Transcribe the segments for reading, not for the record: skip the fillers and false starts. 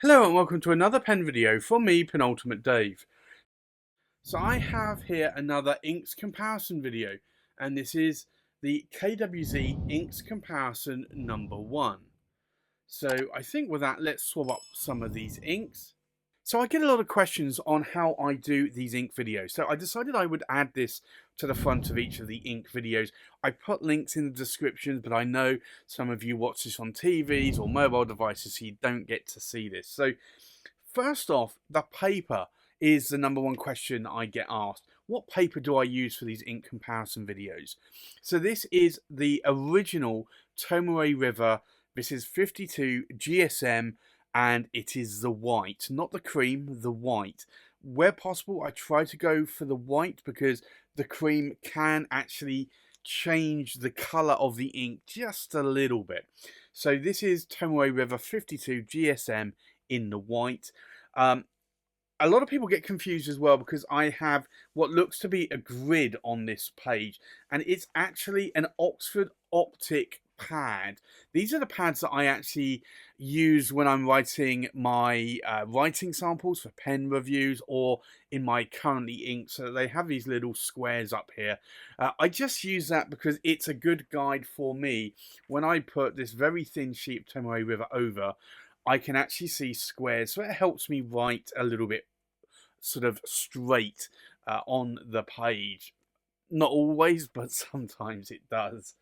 Hello and welcome to another pen video from me, Penultimate Dave. So I have here another inks comparison video, and this is the KWZ Inks Comparison number 1. So I think with that, let's swap up some of these inks. So I get a lot of questions on how I do these ink videos. So I decided I would add this to the front of each of the ink videos. I put links in the description, but I know some of you watch this on TVs or mobile devices, so you don't get to see this. So first off, the paper is the number one question I get asked. What paper do I use for these ink comparison videos? So this is the original Tomoe River. This is 52 GSM, and it is the white, not the cream, the white. Where possible, I try to go for the white because the cream can actually change the color of the ink just a little bit. So this is Tomoe River 52 GSM in the white. A lot of people get confused as well because I have what looks to be a grid on this page, and it's actually an Oxford Optik pad. These are the pads that I actually use when I'm writing my writing samples for pen reviews or in my currently ink. So they have these little squares up here. I just use that because it's a good guide for me when I put this very thin sheet of Tomoe River over. I can actually see squares, so it helps me write a little bit sort of straight on the page. Not always, but sometimes it does.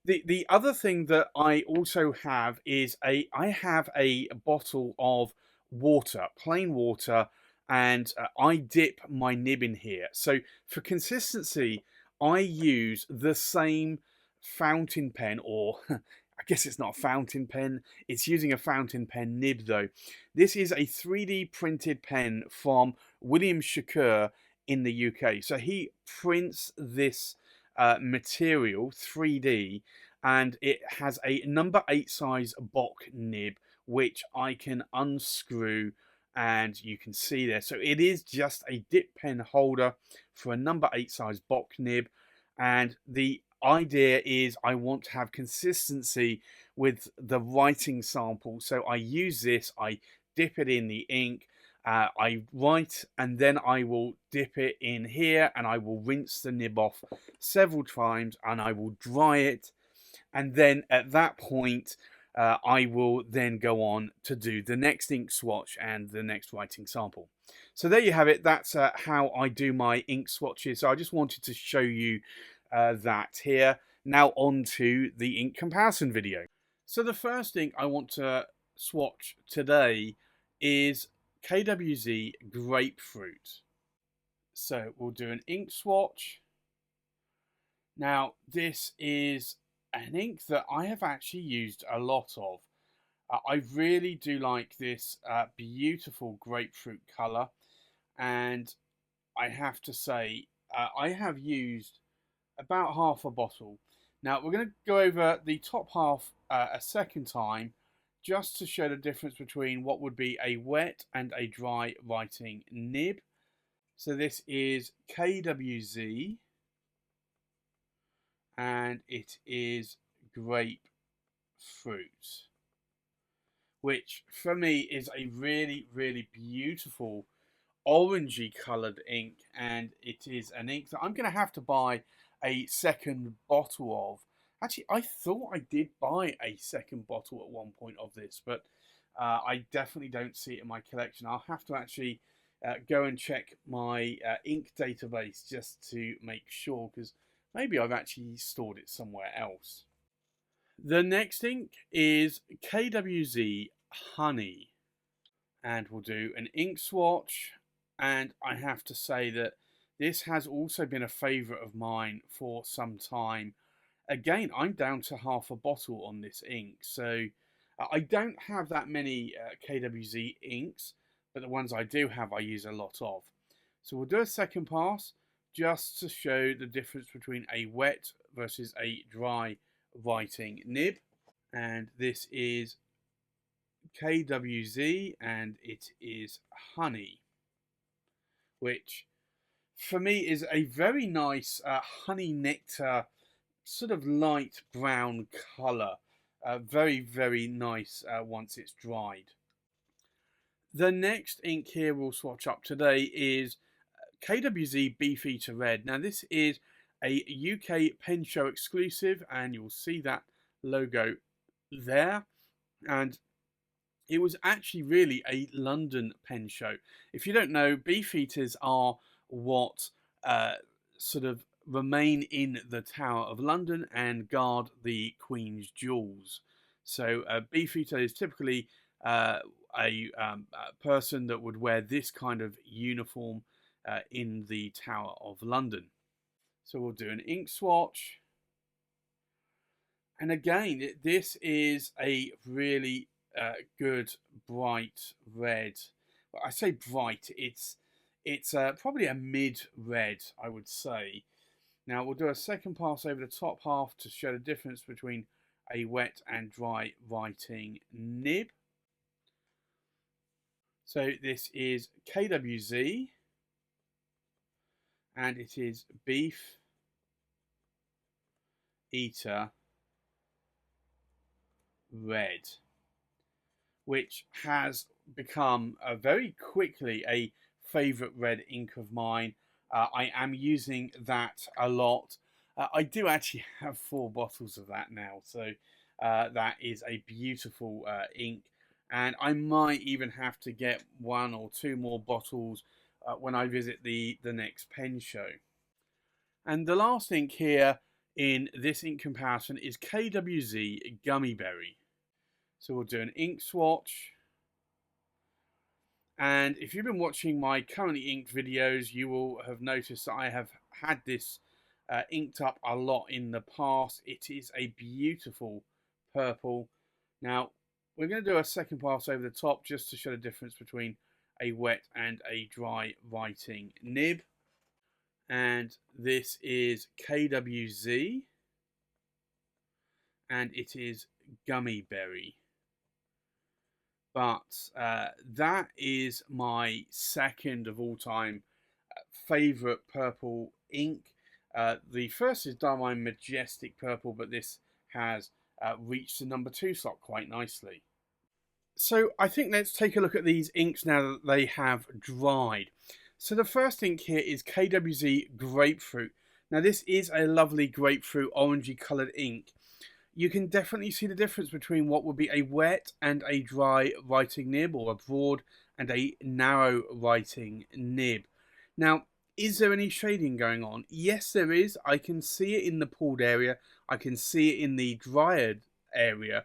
The other thing that I also have is I have a bottle of water, plain water, and I dip my nib in here. So for consistency, I use the same fountain pen, or I guess it's not a fountain pen, it's using a fountain pen nib though. This is a 3D printed pen from William Shakour in the UK. So he prints this material 3D, and it has a number 8 size Bock nib which I can unscrew, and you can see there. So it is just a dip pen holder for a number 8 size Bock nib, and the idea is I want to have consistency with the writing sample. So I use this, I dip it in the ink, I write, and then I will dip it in here and I will rinse the nib off several times and I will dry it, and then at that point I will then go on to do the next ink swatch and the next writing sample. So there you have it. That's how I do my ink swatches. So I just wanted to show you that here. Now on to the ink comparison video. So the first ink I want to swatch today is KWZ Grapefruit. So we'll do an ink swatch. Now this is an ink that I have actually used a lot of. I really do like this beautiful grapefruit colour, and I have to say I have used about half a bottle. Now we're going to go over the top half a second time just to show the difference between what would be a wet and a dry writing nib. So this is KWZ, and it is Grapefruit, which for me is a really, really beautiful orangey coloured ink, and it is an ink that I'm going to have to buy a second bottle of. Actually, I thought I did buy a second bottle at one point of this, but I definitely don't see it in my collection. I'll have to actually go and check my ink database just to make sure, because maybe I've actually stored it somewhere else. The next ink is KWZ Honey, and we'll do an ink swatch, and I have to say that this has also been a favourite of mine for some time. Again, I'm down to half a bottle on this ink, so I don't have that many KWZ inks, but the ones I do have I use a lot of. So we'll do a second pass just to show the difference between a wet versus a dry writing nib. And this is KWZ, and it is Honey, which for me is a very nice honey nectar, sort of light brown colour. Very, very nice once it's dried. The next ink here we'll swatch up today is KWZ Beefeater Red. Now this is a UK pen show exclusive, and you'll see that logo there. And it was actually really a London pen show. If you don't know, Beefeaters are what sort of remain in the Tower of London and guard the Queen's jewels. So Beefeater is typically a person that would wear this kind of uniform in the Tower of London. So we'll do an ink swatch. And again, this is a really good bright red. Well, I say bright, it's probably a mid red, I would say. Now we'll do a second pass over the top half to show the difference between a wet and dry writing nib. So this is KWZ, and it is Beefeater Red, which has become very quickly a favourite red ink of mine. I am using that a lot. I do actually have 4 bottles of that now, so that is a beautiful ink. And I might even have to get 1 or 2 more bottles when I visit the next pen show. And the last ink here in this ink comparison is KWZ Gummiberry. So we'll do an ink swatch. And if you've been watching my currently inked videos, you will have noticed that I have had this inked up a lot in the past. It is a beautiful purple. Now, we're going to do a second pass over the top just to show the difference between a wet and a dry writing nib. And this is KWZ, and it is Gummiberry. But that is my second of all time favourite purple ink. The first is Diamond Majestic Purple, but this has reached the number 2 slot quite nicely. So I think let's take a look at these inks now that they have dried. So the first ink here is KWZ Grapefruit. Now this is a lovely grapefruit orangey coloured ink. You can definitely see the difference between what would be a wet and a dry writing nib, or a broad and a narrow writing nib. Now, is there any shading going on? Yes, there is. I can see it in the pooled area. I can see it in the dried area.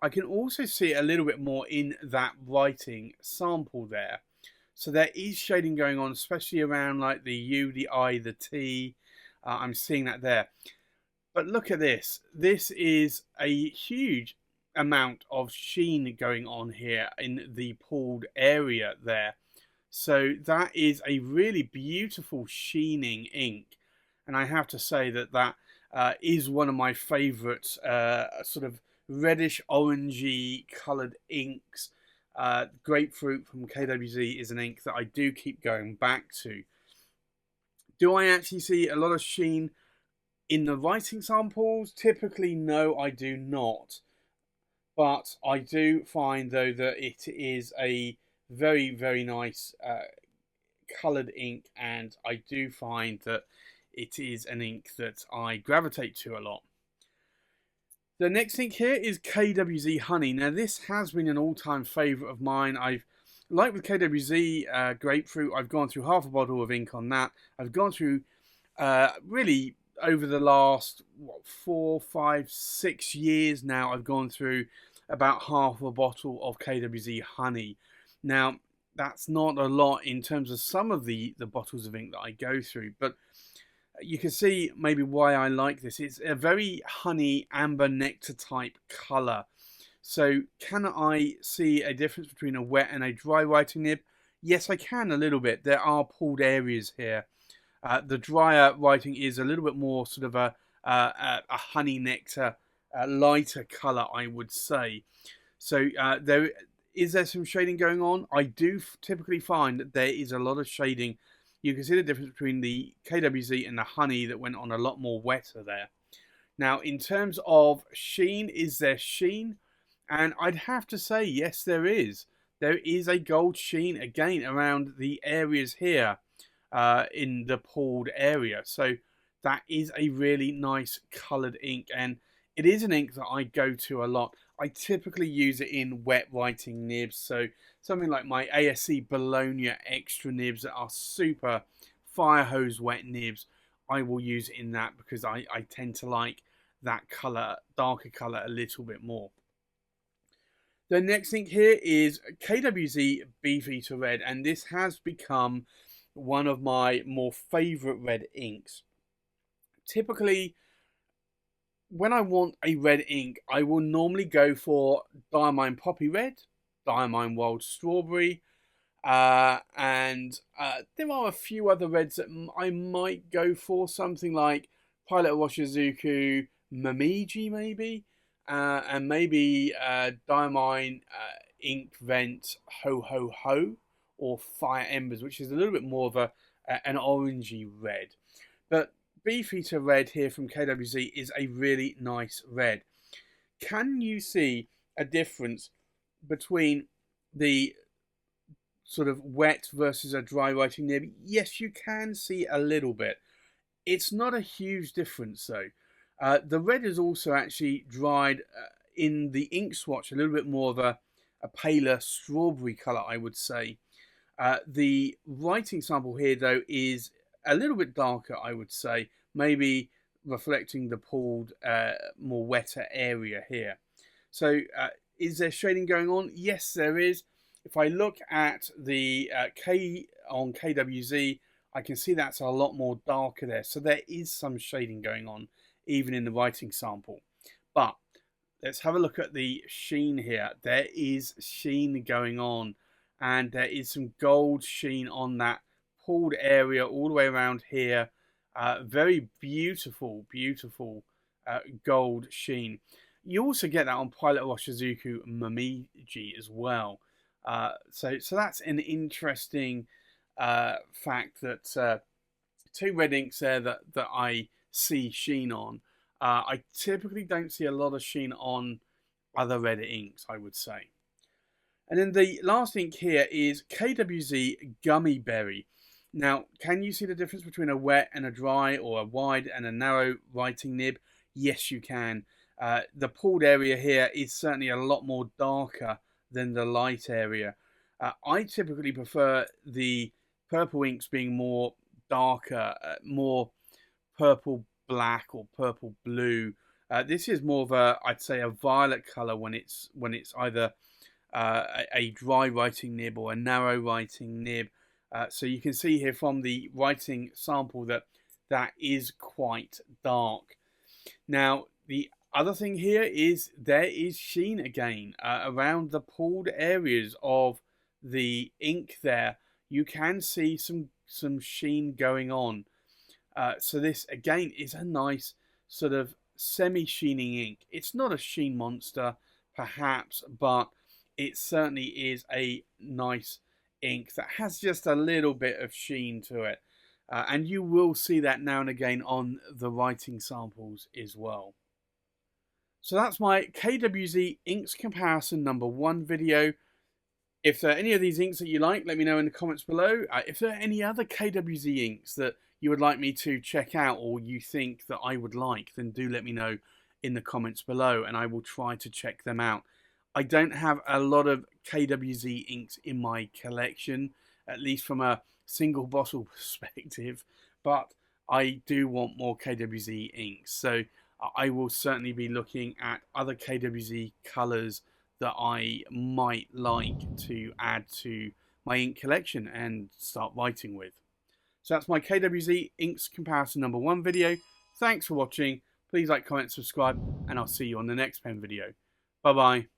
I can also see it a little bit more in that writing sample there. So there is shading going on, especially around like the U, the I, the T. I'm seeing that there. But look at this. This is a huge amount of sheen going on here in the pooled area there. So that is a really beautiful sheening ink. And I have to say that that is one of my favourite sort of reddish orangey coloured inks. Grapefruit from KWZ is an ink that I do keep going back to. Do I actually see a lot of sheen in the writing samples? Typically, no, I do not. But I do find, though, that it is a very, very nice coloured ink, and I do find that it is an ink that I gravitate to a lot. The next ink here is KWZ Honey. Now this has been an all-time favourite of mine. Like with KWZ Grapefruit, I've gone through half a bottle of ink on that. I've gone through really over the last 4, 5, 6 years now, I've gone through about half a bottle of KWZ Honey. Now that's not a lot in terms of some of the bottles of ink that I go through, but you can see maybe why I like this. It's a very honey amber nectar type colour. So can I see a difference between a wet and a dry writing nib? Yes, I can a little bit. There are pooled areas here. The drier writing is a little bit more sort of a honey nectar, lighter colour, I would say. So there some shading going on. I do typically find that there is a lot of shading. You can see the difference between the KWZ and the Honey that went on a lot more wetter there. Now, in terms of sheen, is there sheen? And I'd have to say, yes, there is. there is a gold sheen again around the areas here in the pulled area. So that is a really nice coloured ink, and it is an ink that I go to a lot. I typically use it in wet writing nibs, so something like my ASC Bologna extra nibs that are super fire hose wet nibs, I will use it in that because I tend to like that colour, darker colour, a little bit more. The next thing here is KWZ Beefeater Red, and this has become one of my more favourite red inks. Typically, when I want a red ink, I will normally go for Diamine Poppy Red, Diamine Wild Strawberry, and there are a few other reds that I might go for, something like Pilot Washizuku Momiji maybe, and maybe Diamine Ink Vent Ho Ho Ho, or Fire Embers, which is a little bit more of an orangey red. But Beefeater Red here from KWZ is a really nice red. Can you see a difference between the sort of wet versus a dry writing nib? Yes, you can see a little bit. It's not a huge difference though. The red is also actually dried in the ink swatch a little bit more of a paler strawberry colour, I would say. The writing sample here though is a little bit darker, I would say, maybe reflecting the pulled, more wetter area here. So is there shading going on? Yes, there is. If I look at the K on KWZ, I can see that's a lot more darker there. So there is some shading going on, even in the writing sample. But let's have a look at the sheen here. There is sheen going on, and there is some gold sheen on that pulled area all the way around here. Very beautiful, beautiful gold sheen. You also get that on Pilot Washizuku Momiji as well. So that's an interesting fact that two red inks there that I see sheen on. I typically don't see a lot of sheen on other red inks, I would say. And then the last ink here is KWZ Gummiberry. Now, can you see the difference between a wet and a dry, or a wide and a narrow writing nib? Yes, you can. The pulled area here is certainly a lot more darker than the light area. I typically prefer the purple inks being more darker, more purple black or purple blue. This is more of a, I'd say, a violet color when it's either a dry writing nib or a narrow writing nib. So you can see here from the writing sample that is quite dark. Now, the other thing here is there is sheen again around the pulled areas of the ink there. You can see some sheen going on. So this again is a nice sort of semi-sheening ink. It's not a sheen monster perhaps, but it certainly is a nice ink that has just a little bit of sheen to it. And you will see that now and again on the writing samples as well. So that's my KWZ Inks Comparison #1 video. If there are any of these inks that you like, let me know in the comments below. If there are any other KWZ inks that you would like me to check out, or you think that I would like, then do let me know in the comments below, and I will try to check them out. I don't have a lot of KWZ inks in my collection, at least from a single bottle perspective, but I do want more KWZ inks. So I will certainly be looking at other KWZ colours that I might like to add to my ink collection and start writing with. So that's my KWZ Inks Comparison #1 video. Thanks for watching. Please like, comment, subscribe, and I'll see you on the next pen video. Bye bye.